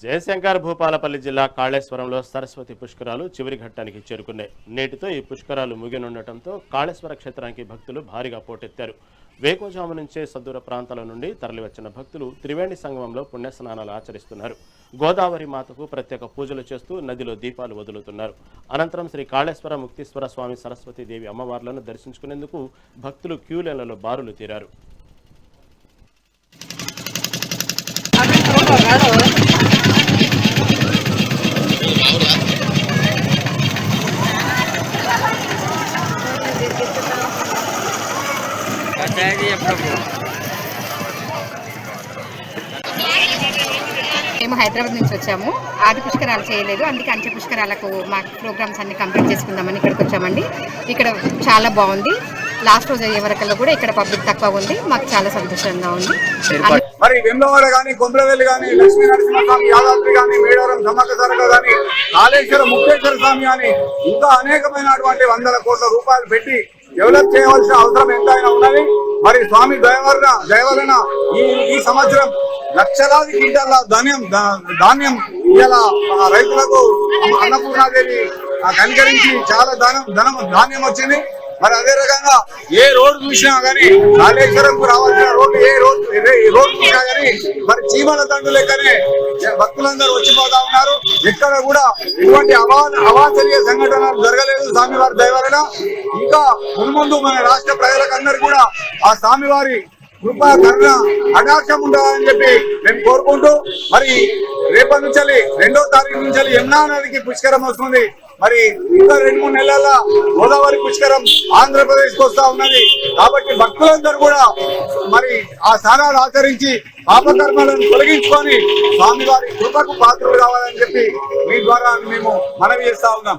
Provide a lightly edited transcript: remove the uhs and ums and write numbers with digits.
జయశంకర్ భూపాలపల్లి జిల్లా కాళేశ్వరంలో సరస్వతి పుష్కరాలు చివరి ఘట్టానికి చేరుకున్నాయి. నేటితో ఈ పుష్కరాలు ముగినుండటంతో కాళేశ్వర క్షేత్రానికి భక్తులు భారీగా పోటెత్తారు. వేకోజాము నుంచే సదూర ప్రాంతాల నుండి తరలివచ్చిన భక్తులు త్రివేణి సంగమంలో పుణ్యస్నానాలు ఆచరిస్తున్నారు. గోదావరి మాతకు ప్రత్యేక పూజలు చేస్తూ నదిలో దీపాలు వదులుతున్నారు. అనంతరం శ్రీ కాళేశ్వర ముక్తీశ్వర స్వామి సరస్వతీదేవి అమ్మవార్లను దర్శించుకునేందుకు భక్తులు క్యూలైన్లలో బారులు తీరారు. మేము హైదరాబాద్ నుంచి వచ్చాము. ఆది పుష్కరాలు చేయలేదు, అందుకే అంచె పుష్కరాలకు మా ప్రోగ్రామ్స్ అన్ని కంప్లీట్ చేసుకుందామని ఇక్కడికి వచ్చామండి. ఇక్కడ చాలా బాగుంది. లాస్ట్ రోజు అయ్యే వరకల్లో కూడా ఇక్కడ పబ్లిక్ తక్కువ ఉంది. మాకు చాలా సంతోషంగా ఉంది. మరి వెంబవాడ గానీ, కొమ్రవెల్లి గానీ, లక్ష్మీ నరసింహస్వామి, యాదాద్రి గానీ, మేడారం సమ్మక్క సారక్క గానీ, కాళేశ్వర ముక్తేశ్వర స్వామి గానీ, ఇంకా అనేకమైనటువంటి 100 కోట్ల రూపాయలు పెట్టి డెవలప్ చేయవలసిన అవసరం ఎంతైనా ఉన్నది. మరి స్వామి దయవలన ఈ సంవత్సరం లక్షలాది క్వింటాల ధాన్యం ఇలా రైతులకు అన్నపూర్ణాదేవి కనికరించి చాలా ధాన్యం వచ్చింది. మరి అదే రకంగా ఏ రోడ్డు చూసినా గానీ, కాళేశ్వరంకు రావాల్సిన రోడ్డు ఏ రోడ్డు చూసినా గానీ మరి చీమల దండు లెక్కనే భక్తులందరూ వచ్చిపోతా ఉన్నారు. ఎక్కడ కూడా ఇటువంటి అవాంఛనీయ సంఘటనలు జరగలేదు స్వామివారి దయవలన. ఇంకా మున్ముందు మన రాష్ట్ర ప్రజలకందరూ కూడా ఆ స్వామివారి కృపా కరుణ అడాక్షం ఉండాలని చెప్పి మేము కోరుకుంటూ, మరి రేపటి నుంచి 2వ తారీఖు నుంచి యమునా నదికి పుష్కరం వస్తుంది. మరి ఇంకా 2-3 నెలల గోదావరి పుష్కరం ఆంధ్రప్రదేశ్ కు వస్తా ఉన్నది. కాబట్టి భక్తులందరూ కూడా మరి ఆ స్నానాలు ఆచరించి పాపకర్మలను తొలగించుకొని స్వామివారి కృపకు పాత్రలు కావాలని చెప్పి మీ ద్వారా మేము మనవి చేస్తా ఉన్నాం.